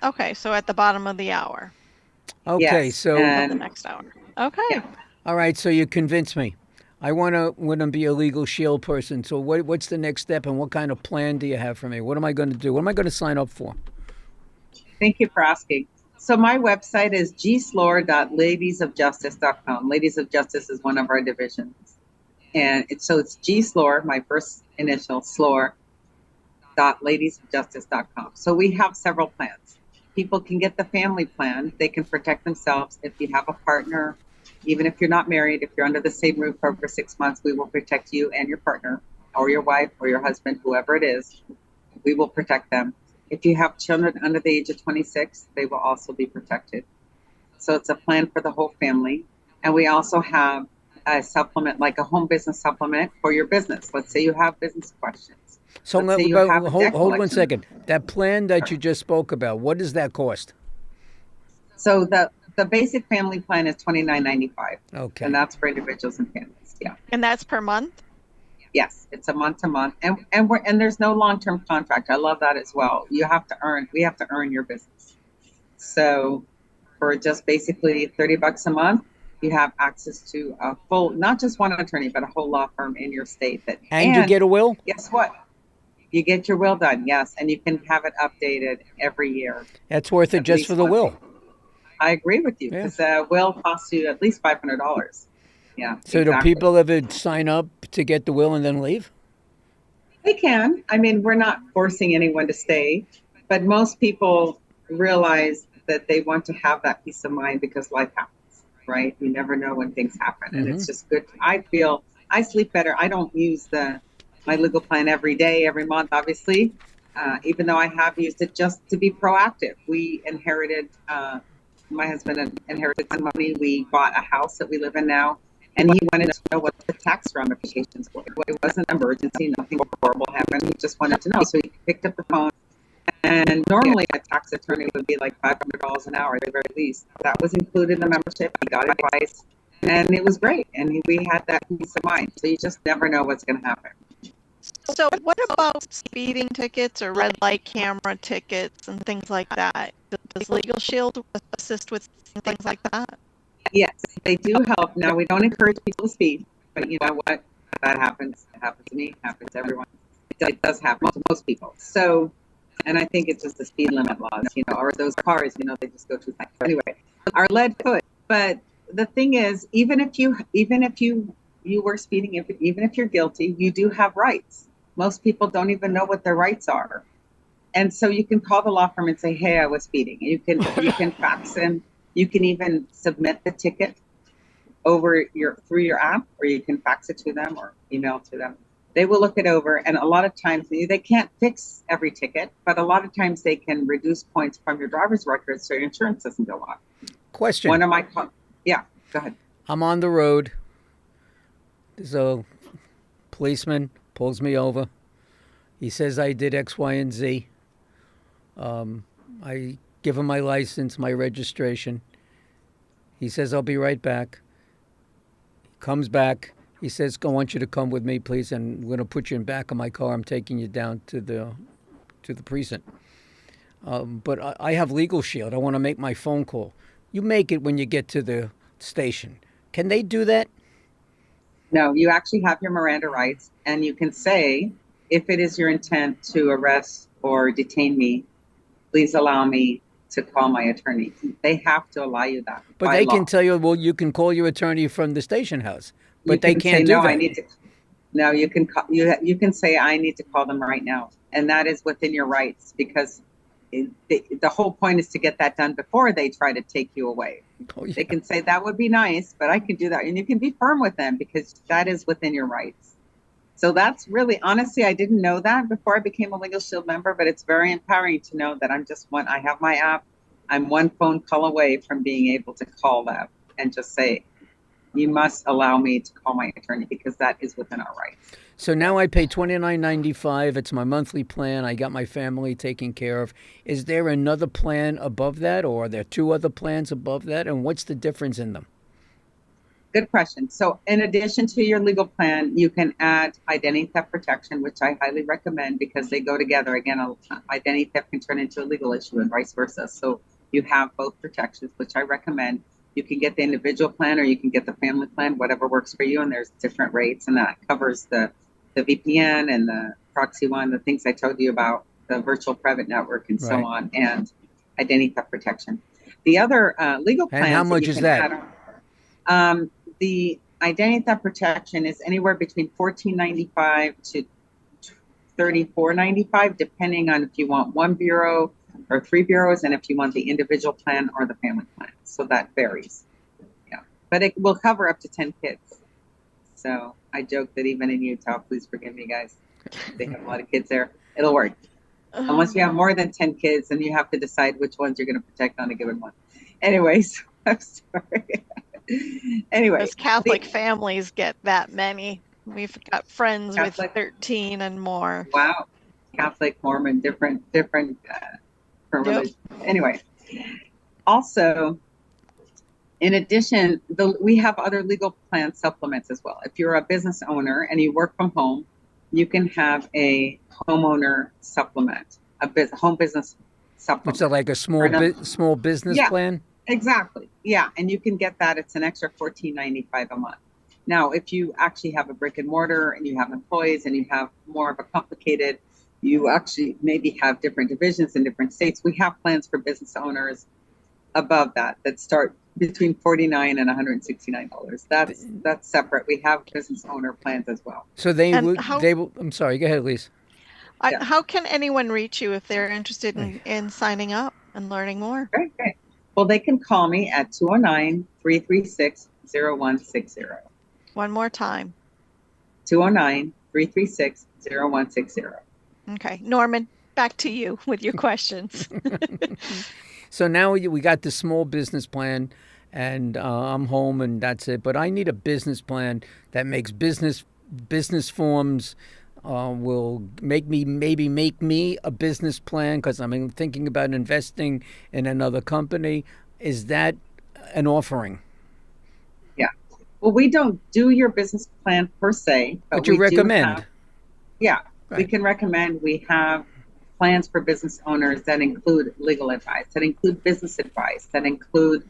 Okay, so at the bottom of the hour. Okay, Yes, so Of the next hour. Okay. Yeah. all right, so you convinced me. I want to be a Legal Shield person. So what's the next step, and what kind of plan do you have for me? What am I going to do? What am I going to sign up for? Thank you for asking. So my website is gslore.ladiesofjustice.com. Ladies of Justice is one of our divisions. And it's gslore, my first initial, slore.ladiesofjustice.com. So we have several plans. People can get the family plan. They can protect themselves. If you have a partner, even if you're not married, if you're under the same roof for 6 months, we will protect you and your partner or your wife or your husband, whoever it is. We will protect them. If you have children under the age of 26, they will also be protected. So it's a plan for the whole family. And we also have a supplement, like a home business supplement for your business. Let's say you have business questions. So let's say you have a hold debt one collection. second. That plan that you just spoke about, what does that cost? So the basic family plan is $29.95, Okay. and that's for individuals and families. Yeah. And that's per month? Yes, it's a month to month, and there's no long-term contract. I love that as well. We have to earn your business. So for just basically $30 a month, you have access to a full, not just one attorney, but a whole law firm in your state. And you get a will? Guess what? You get your will done, yes, and you can have it updated every year. That's worth it At just least for the once. will. I agree with you, because a will costs you at least $500. Yeah. So exactly. do people ever sign up to get the will and then leave? They can. I mean, we're not forcing anyone to stay, but most people realize that they want to have that peace of mind because life happens, right? You never know when things happen, and it's just good. I feel I sleep better. I don't use my legal plan every day, every month, obviously, even though I have used it just to be proactive. We inherited, my husband inherited some money. We bought a house that we live in now. And he wanted to know what the tax ramifications were. It wasn't an emergency, nothing horrible happened. He just wanted to know. So he picked up the phone. And normally a tax attorney would be like $500 an hour at the very least. That was included in the membership. He got advice. And it was great. And we had that peace of mind. So you just never know what's going to happen. So what about speeding tickets or red light camera tickets and things like that? Does Legal Shield assist with things like that? Yes, they do help. Now, we don't encourage people to speed, but you know what? That happens. It happens to me. It happens to everyone. It does happen to most people. So, and I think it's just the speed limit laws, or those cars, they just go too fast. Anyway, our lead foot. But the thing is, even if you were speeding, even if you're guilty, you do have rights. Most people don't even know what their rights are, and so you can call the law firm and say, "Hey, I was speeding." You can fax in. You can even submit the ticket through your app, or you can fax it to them or email it to them. They will look it over, and a lot of times they can't fix every ticket, but a lot of times they can reduce points from your driver's record so your insurance doesn't go up. Question. Go ahead. I'm on the road. There's a policeman pulls me over. He says I did X, Y, and Z. I give him my license, my registration. He says, I'll be right back. He comes back. He says, I want you to come with me, please, and I'm going to put you in back of my car. I'm taking you down to the precinct. But I have Legal Shield. I want to make my phone call. You make it when you get to the station. Can they do that? No, you actually have your Miranda rights, and you can say, if it is your intent to arrest or detain me, please allow me to call my attorney. They have to allow you that. But they can tell you, well, you can call your attorney from the station house. But they can't do that. No, you can call, you can say, I need to call them right now. And that is within your rights, because the whole point is to get that done before they try to take you away. Oh, yeah. They can say, that would be nice, but I can do that. And you can be firm with them because that is within your rights. So that's really, honestly, I didn't know that before I became a Legal Shield member, but it's very empowering to know that I have my app. I'm one phone call away from being able to call them and just say, you must allow me to call my attorney, because that is within our rights. So now I pay $29.95. It's my monthly plan. I got my family taken care of. Is there another plan above that, or are there two other plans above that? And what's the difference in them? Good question. So in addition to your legal plan, you can add identity theft protection, which I highly recommend because they go together. Again, identity theft can turn into a legal issue and vice versa. So you have both protections, which I recommend. You can get the individual plan or you can get the family plan, whatever works for you. And there's different rates, and that covers the VPN and the proxy one, the things I told you about, the virtual private network and so on, and identity theft protection. The other legal plans. And how much is that? The identity theft protection is anywhere between $14.95 to $34.95, depending on if you want one bureau or three bureaus, and if you want the individual plan or the family plan. So that varies. Yeah, but it will cover up to 10 kids. So I joke that even in Utah, please forgive me, guys, they have a lot of kids there. It'll work. Unless you have more than 10 kids, and you have to decide which ones you're going to protect on a given one. Anyways, I'm sorry. Anyway, Those Catholic families get that many. We've got friends Catholic. with 13 and more. Wow. Catholic, Mormon, different per Yep. religion. Anyway, also, in addition, we have other legal plan supplements as well. If you're a business owner and you work from home, you can have a homeowner supplement, home business supplement. It's like a small business Yeah. plan. Exactly. Yeah. And you can get that. It's an extra $14.95 a month. Now, if you actually have a brick and mortar and you have employees and you have more of a complicated, you actually maybe have different divisions in different states. We have plans for business owners above that start between $49 and $169. That's separate. We have business owner plans as well. So And they will. I'm sorry. Go ahead, Lisa. Yeah. How can anyone reach you if they're interested in signing up and learning more? Great, great. Well, they can call me at 209-336-0160. One more time. 209-336-0160. Okay. Norman, back to you with your questions. So now we got the small business plan, and I'm home, and that's it. But I need a business plan that makes business forms. Will make me a business plan because I'm thinking about investing in another company. Is that an offering? Yeah. Well, we don't do your business plan per se, But you we do recommend. have- yeah, we Right. can recommend. We have plans for business owners that include legal advice, that include business advice, that include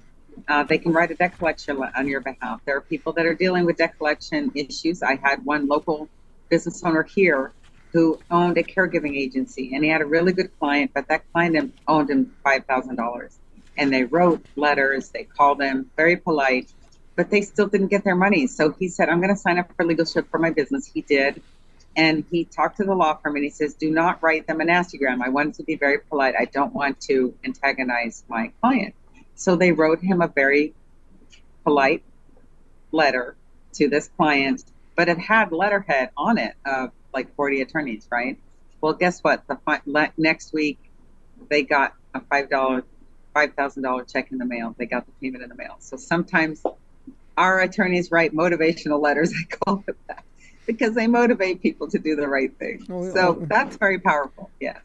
they can write a debt collection on your behalf. There are people that are dealing with debt collection issues. I had one local business owner here who owned a caregiving agency, and he had a really good client, but that client owed him $5,000. And they wrote letters, they called him, very polite, but they still didn't get their money. So he said, I'm going to sign up for Legal Shield for my business. He did. And he talked to the law firm and he says, do not write them a nastygram. I want it to be very polite. I don't want to antagonize my client. So they wrote him a very polite letter to this client, but it had letterhead on it of like 40 attorneys, right? Well, guess what? Next week, they got a $5,000 check in the mail. They got the payment in the mail. So sometimes our attorneys write motivational letters, I call it that, because they motivate people to do the right thing. So that's very powerful. Yes.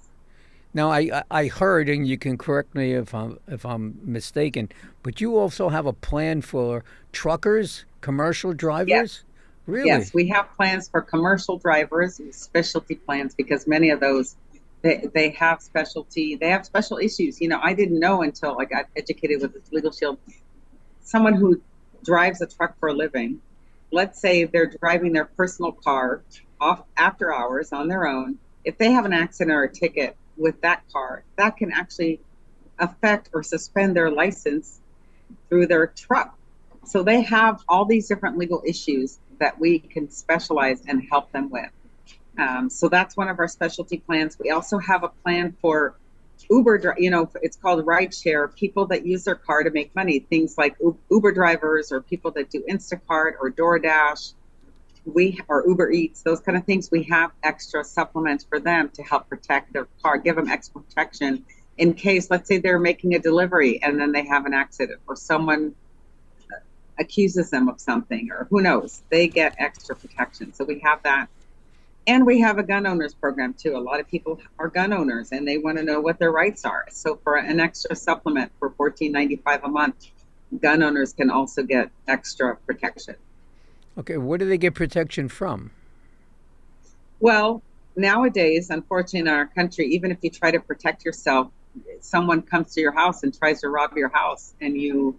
Now I heard, and you can correct me if I'm mistaken, but you also have a plan for truckers, commercial drivers. Yes. Really? Yes, we have plans for commercial drivers, specialty plans, because many of those they have special issues. I didn't know until I got educated with this Legal Shield. Someone who drives a truck for a living, let's say they're driving their personal car off after hours on their own. If they have an accident or a ticket with that car, that can actually affect or suspend their license through their truck. So they have all these different legal issues that we can specialize and help them with. So that's one of our specialty plans. We also have a plan for Uber, it's called rideshare, people that use their car to make money, things like Uber drivers or people that do Instacart or DoorDash, or Uber Eats, those kind of things. We have extra supplements for them to help protect their car, give them extra protection in case, let's say they're making a delivery and then they have an accident or someone accuses them of something, or who knows, they get extra protection. So we have that. And we have a gun owners program too. A lot of people are gun owners and they want to know what their rights are. So for an extra supplement for $14.95 a month, gun owners can also get extra protection. Okay, where do they get protection from? Well, nowadays, unfortunately, in our country, even if you try to protect yourself, someone comes to your house and tries to rob your house, and you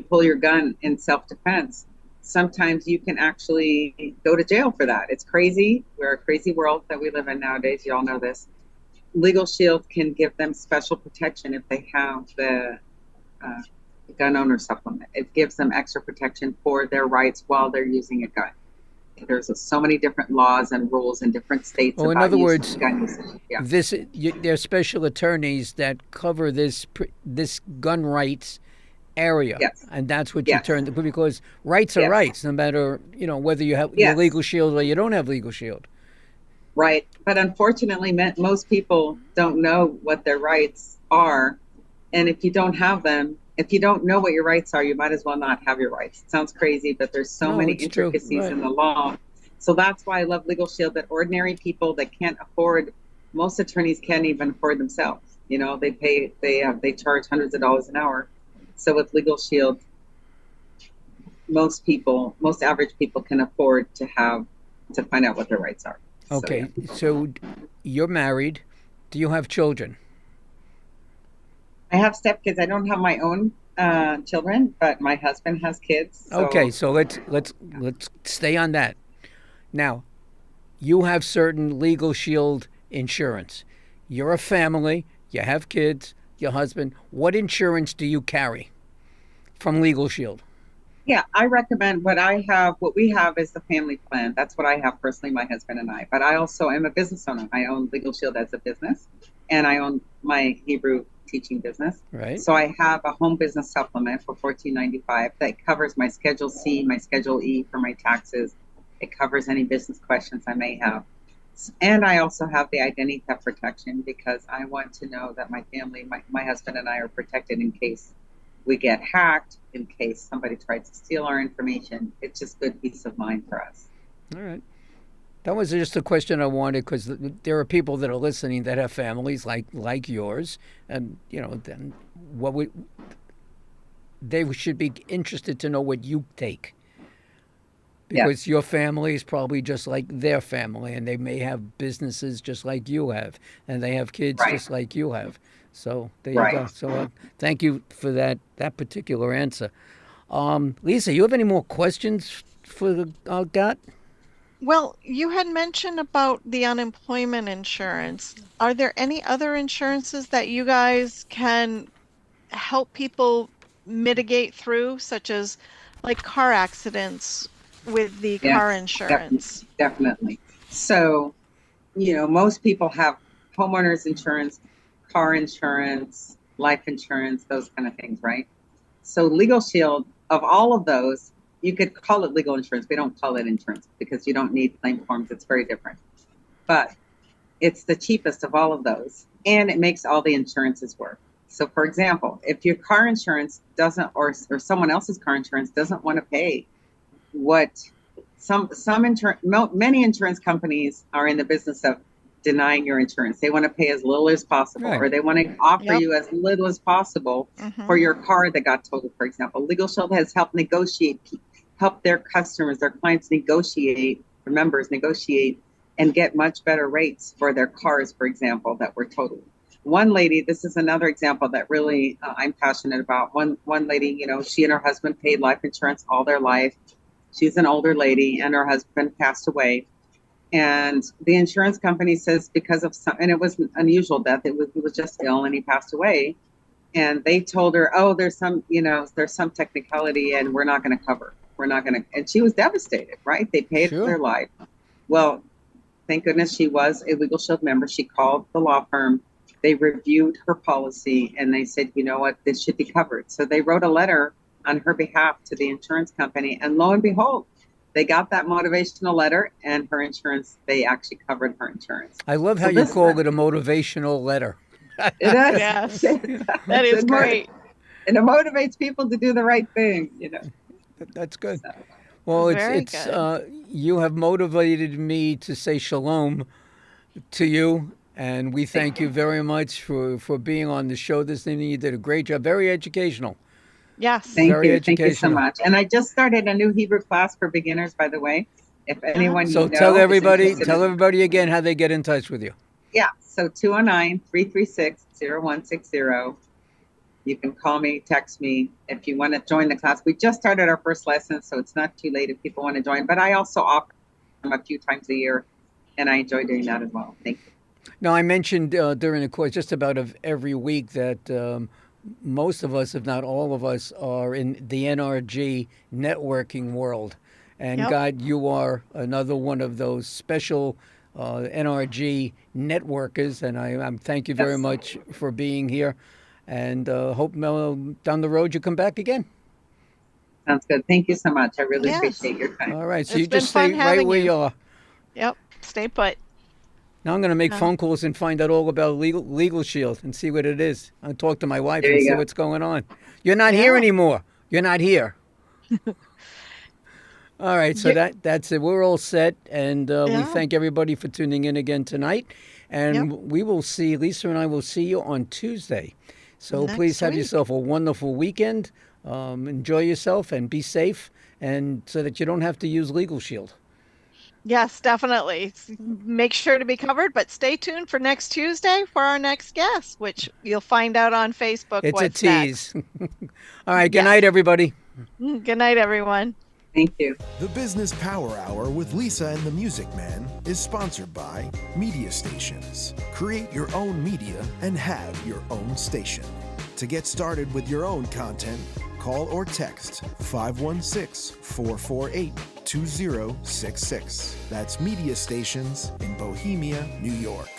pull your gun in self-defense. Sometimes you can actually go to jail for that. It's crazy. We're a crazy world that we live in nowadays. You all know this. Legal Shield can give them special protection if they have the gun owner supplement. It gives them extra protection for their rights while they're using a gun. There's so many different laws and rules in different states. Well, in about other using words, gun usage. Yeah. There are special attorneys that cover this gun rights area. Yes. And that's what you Yes. turn to, because rights are Yes. rights, no matter, whether you have your Yes. legal shield or you don't have legal shield. Right. But unfortunately, most people don't know what their rights are. And if you don't have them, if you don't know what your rights are, you might as well not have your rights. It sounds crazy, but there's so No, many it's true. intricacies Right. in the law. So that's why I love Legal Shield, that ordinary people that can't afford, most attorneys can't even afford themselves. You know, they charge hundreds of dollars an hour. So with Legal Shield, most average people can afford to find out what their rights are. Okay, So, yeah. so you're married. Do you have children? I have stepkids. I don't have my own children, but my husband has kids. So. Okay, so let's stay on that. Now, you have certain Legal Shield insurance. You're a family. You have kids. Your husband. What insurance do you carry from Legal Shield? Yeah, I recommend what we have is the family plan. That's what I have personally, my husband and I. But I also am a business owner. I own Legal Shield as a business, and I own my Hebrew teaching business. Right. So I have a home business supplement for $14.95 that covers my Schedule C, my Schedule E for my taxes. It covers any business questions I may have. And I also have the identity theft protection because I want to know that my family, my husband and I are protected in case we get hacked, in case somebody tries to steal our information. It's just good peace of mind for us. All right. That was just a question I wanted because there are people that are listening that have families like yours, and then they should be interested to know what you take. Because your family is probably just like their family, and they may have businesses just like you have, and they have kids just like you have. So there you go. So thank you for that particular answer. Lisa, you have any more questions for Gat? Well, you had mentioned about the unemployment insurance. Are there any other insurances that you guys can help people mitigate through, such as like car accidents with the car insurance? Definitely. So, most people have homeowners insurance, car insurance, life insurance, those kind of things, right? So Legal Shield, of all of those, you could call it legal insurance. We don't call it insurance because you don't need claim forms. It's very different. But it's the cheapest of all of those, and it makes all the insurances work. So, for example, if your car insurance doesn't, or someone else's car insurance doesn't want to pay what many insurance companies are in the business of denying your insurance. They want to pay as little as possible, or they want to offer you as little as possible for your car that got totaled, for example. Legal Shield has helped their customers, their clients negotiate, their members negotiate, and get much better rates for their cars, for example, that were totaled. One lady, this is another example that really I'm passionate about. One lady, she and her husband paid life insurance all their life. She's an older lady, and her husband passed away. And the insurance company says because of and it was an unusual death. He was just ill and he passed away. And they told her, oh, there's some technicality and we're not going to cover. And she was devastated, right? They paid for their life. Well, thank goodness she was a Legal Shield member. She called the law firm. They reviewed her policy and they said, you know what, this should be covered. So they wrote a letter on her behalf to the insurance company. And lo and behold, they got that motivational letter, and her insurance, they actually covered her insurance. I love how you call it a motivational letter. It is. Yes, that is great. And it motivates people to do the right thing, That's good. So. Well, Very it's good. you have motivated me to say shalom to you, and we thank you very much for being on the show this evening. You did a great job. Very educational. Yes. Thank you so educational. much. And I just started a new Hebrew class for beginners, by the way. If anyone So tell everybody again how they get in touch with you. Yeah. So 209-336-0160. You can call me, text me if you want to join the class. We just started our first lesson, so it's not too late if people want to join. But I also offer them a few times a year, and I enjoy doing that as well. Thank you. Now, I mentioned during the course just about of every week that most of us, if not all of us, are in the NRG networking world. And God, you are another one of those special NRG networkers. And I thank you very much for being here. And hope down the road you come back again. Sounds good. Thank you so much. I really appreciate your time. All right. So It's you been just fun stay right having where you. you are. Yep. Stay put. Now I'm going to make phone calls and find out all about Legal Shield and see what it is. I'll talk to my wife and see what's going on. You're not here anymore. You're not here. All right, so that's it. We're all set, and we Yeah. thank everybody for tuning in again tonight. And Yep. we will see, Lisa and I will see you on Tuesday. So Next please have week. yourself a wonderful weekend. Enjoy yourself and be safe, and so that you don't have to use Legal Shield. Yes, definitely. Make sure to be covered, but stay tuned for next Tuesday for our next guest, which you'll find out on Facebook. It's a what's tease. All right, good Yes. night, everybody. next. Good night, everyone. Thank you. The Business Power Hour with Lisa and the Music Man is sponsored by Media Stations. Create your own media and have your own station. To get started with your own content, call or text 516-448-2066. That's Media Stations in Bohemia, New York.